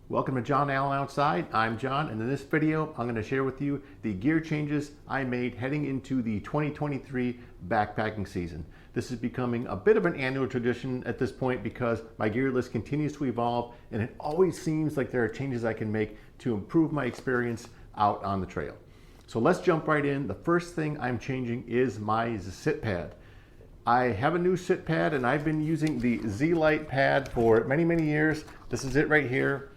Welcome to John Allen Outside. I'm John, and in this video, I'm going to share with you the gear changes I made heading into the 2023 backpacking season. This is becoming a bit of an annual tradition at this point because my gear list continues to evolve, and it always seems like there are changes I can make to improve my experience out on the trail. So let's jump right in. The first thing I'm changing is my sit pad. I have a new sit pad, and I've been using the Z-Lite pad for many years. This is it right here.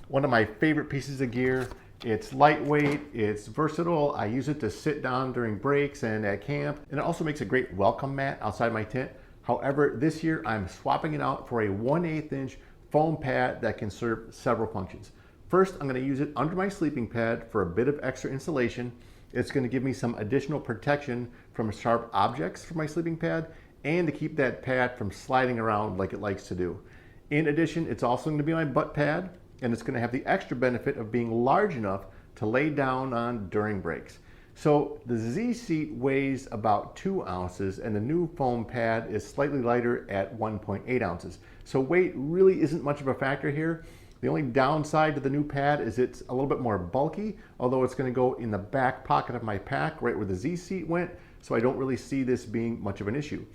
One of my favorite pieces of gear. It's lightweight, it's versatile. I use it to sit down during breaks and at camp, and it also makes a great welcome mat outside my tent. However, this year I'm swapping it out for a 1/8 inch foam pad that can serve several functions. First, I'm going to use it under my sleeping pad for a bit of extra insulation. It's going to give me some additional protection from sharp objects for my sleeping pad and to keep that pad from sliding around like it likes to do. In addition, it's also going to be my butt pad, and it's going to have the extra benefit of being large enough to lay down on during breaks. So the Z seat weighs about 2 ounces, and the new foam pad is slightly lighter at 1.8 ounces. So weight really isn't much of a factor here. The only downside to the new pad is it's a little bit more bulky, although it's going to go in the back pocket of my pack right where the Z seat went, so I don't really see this being much of an issue.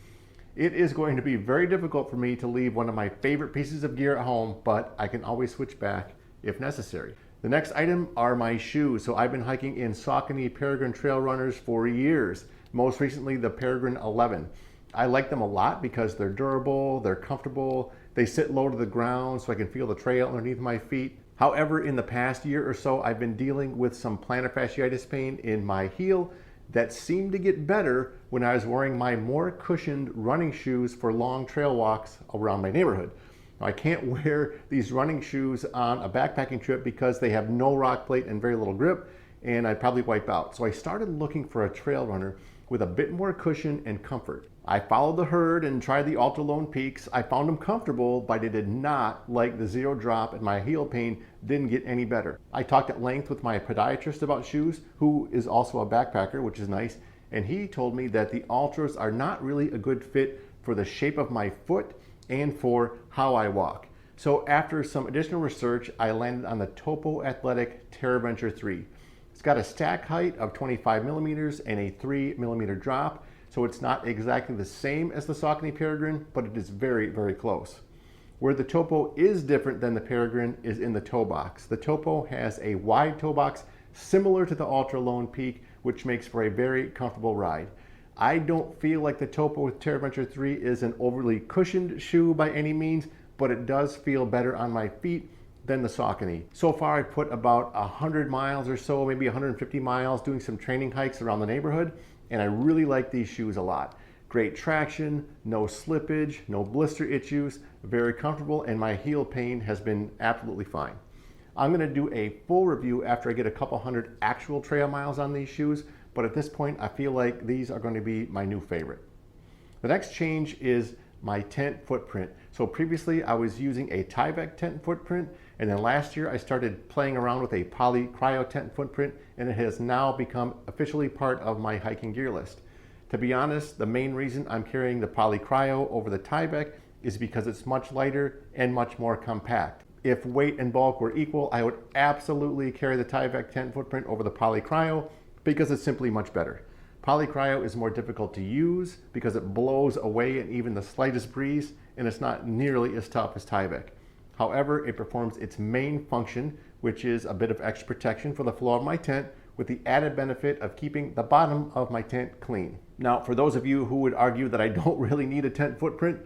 It is going to be very difficult for me to leave one of my favorite pieces of gear at home, but I can always switch back if necessary. The next item are my shoes. So I've been hiking in Saucony Peregrine Trail Runners for years, most recently the Peregrine 11. I like them a lot because they're durable, they're comfortable, they sit low to the ground so I can feel the trail underneath my feet. However, in the past year or so, I've been dealing with some plantar fasciitis pain in my heel that seemed to get better when I was wearing my more cushioned running shoes for long trail walks around my neighborhood. Now, I can't wear these running shoes on a backpacking trip because they have no rock plate and very little grip, and I'd probably wipe out. So I started looking for a trail runner with a bit more cushion and comfort. I followed the herd and tried the Ultra Lone Peaks. I found them comfortable, but I did not like the zero drop, and my heel pain didn't get any better. I talked at length with my podiatrist about shoes, who is also a backpacker, which is nice, and he told me that the Ultras are not really a good fit for the shape of my foot and for how I walk. So after some additional research, I landed on the Topo Athletic TerraVenture 3. It's got a stack height of 25 millimeters and a 3 millimeter drop, so it's not exactly the same as the Saucony Peregrine, but it is very close. Where the Topo is different than the Peregrine is in the toe box. The Topo has a wide toe box similar to the Ultra Lone Peak, which makes for a very comfortable ride. I don't feel like the Topo with TerraVenture 3 is an overly cushioned shoe by any means, but it does feel better on my feet than the Saucony. So far I've put about 100 miles or so, maybe 150 miles doing some training hikes around the neighborhood, and I really like these shoes a lot. Great traction, no slippage, no blister issues, very comfortable, and my heel pain has been absolutely fine. I'm going to do a full review after I get a couple hundred actual trail miles on these shoes, but at this point I feel like these are going to be my new favorite. The next change is my tent footprint. So previously I was using a Tyvek tent footprint, and then last year I started playing around with a poly cryo tent footprint, and it has now become officially part of my hiking gear list. To be honest, the main reason I'm carrying the poly cryo over the Tyvek is because it's much lighter and much more compact. If weight and bulk were equal, I would absolutely carry the Tyvek tent footprint over the poly cryo because it's simply much better. Poly cryo is more difficult to use because it blows away in even the slightest breeze, and it's not nearly as tough as Tyvek. However, it performs its main function, which is a bit of extra protection for the floor of my tent, with the added benefit of keeping the bottom of my tent clean. Now, for those of you who would argue that I don't really need a tent footprint,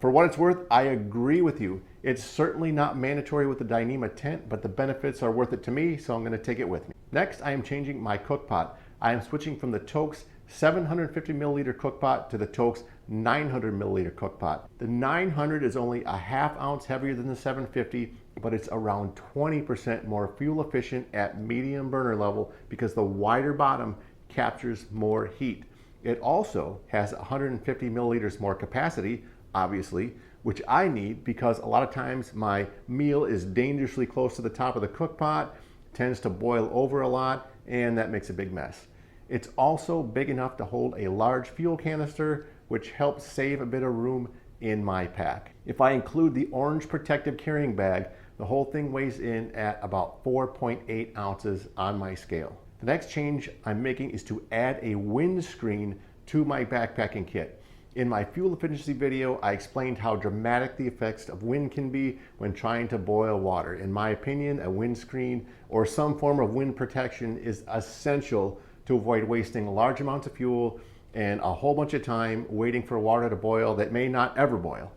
for what it's worth, I agree with you. It's certainly not mandatory with the Dyneema tent, but the benefits are worth it to me, so I'm going to take it with me. Next, I am changing my cook pot. I am switching from the Toke's 750 milliliter cook pot to the Toke's 900 milliliter cook pot. The 900 is only a ½ ounce heavier than the 750, but it's around 20% more fuel efficient at medium burner level because the wider bottom captures more heat. It also has 150 milliliters more capacity, obviously, which I need because a lot of times my meal is dangerously close to the top of the cook pot, tends to boil over a lot, and that makes a big mess. It's also big enough to hold a large fuel canister, which helps save a bit of room in my pack. If I include the orange protective carrying bag, The whole thing weighs in at about 4.8 ounces on my scale. The next change I'm making is to add a windscreen to my backpacking kit. In my fuel efficiency video, I explained how dramatic the effects of wind can be when trying to boil water. In my opinion, a windscreen or some form of wind protection is essential to avoid wasting large amounts of fuel and a whole bunch of time waiting for water to boil that may not ever boil.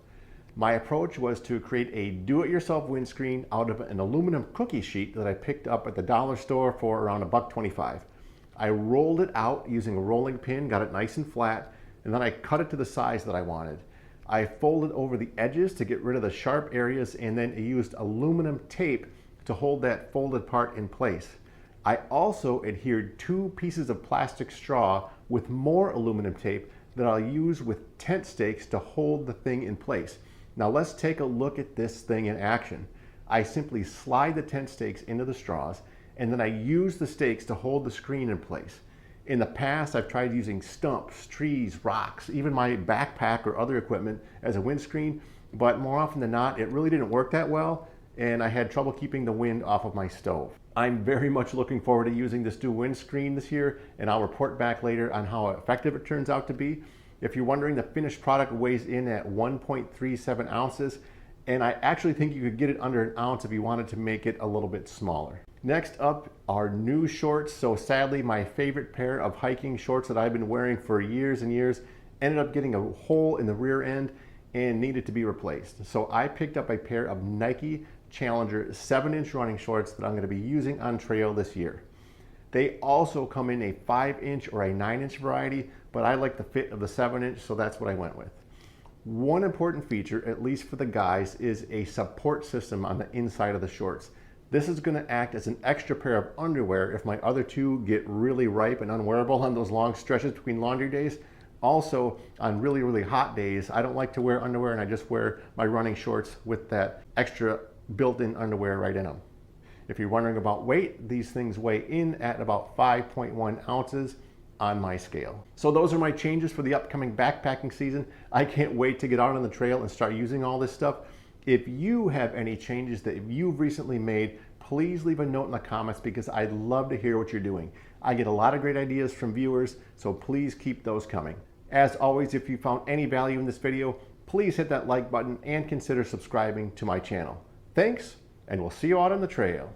My approach was to create a do-it-yourself windscreen out of an aluminum cookie sheet that I picked up at the dollar store for around $1.25. I rolled it out using a rolling pin, got it nice and flat, and then I cut it to the size that I wanted. I folded over the edges to get rid of the sharp areas, and then used aluminum tape to hold that folded part in place. I also adhered 2 pieces of plastic straw with more aluminum tape that I'll use with tent stakes to hold the thing in place. Now let's take a look at this thing in action. I simply slide the tent stakes into the straws, and then I use the stakes to hold the screen in place. In the past, I've tried using stumps, trees, rocks, even my backpack or other equipment as a windscreen, but more often than not, it really didn't work that well, and I had trouble keeping the wind off of my stove. I'm very much looking forward to using this new windscreen this year, and I'll report back later on how effective it turns out to be. If you're wondering, the finished product weighs in at 1.37 ounces, and I actually think you could get it under an ounce if you wanted to make it a little bit smaller. Next up are new shorts. So sadly, my favorite pair of hiking shorts that I've been wearing for years and years ended up getting a hole in the rear end and needed to be replaced. So I picked up a pair of Nike Challenger 7-inch running shorts that I'm going to be using on trail this year. They also come in a 5-inch or a 9-inch variety, but I like the fit of the 7-inch, so that's what I went with. One important feature, at least for the guys, is a support system on the inside of the shorts. This is going to act as an extra pair of underwear if my other 2 get really ripe and unwearable on those long stretches between laundry days. Also, on really, really hot days, I don't like to wear underwear, and I just wear my running shorts with that extra built-in underwear right in them. If you're wondering about weight, these things weigh in at about 5.1 ounces on my scale. So those are my changes for the upcoming backpacking season. I can't wait to get out on the trail and start using all this stuff. If you have any changes that you've recently made, please leave a note in the comments because I'd love to hear what you're doing. I get a lot of great ideas from viewers, so please keep those coming. As always, if you found any value in this video, please hit that like button and consider subscribing to my channel. Thanks, and we'll see you out on the trail.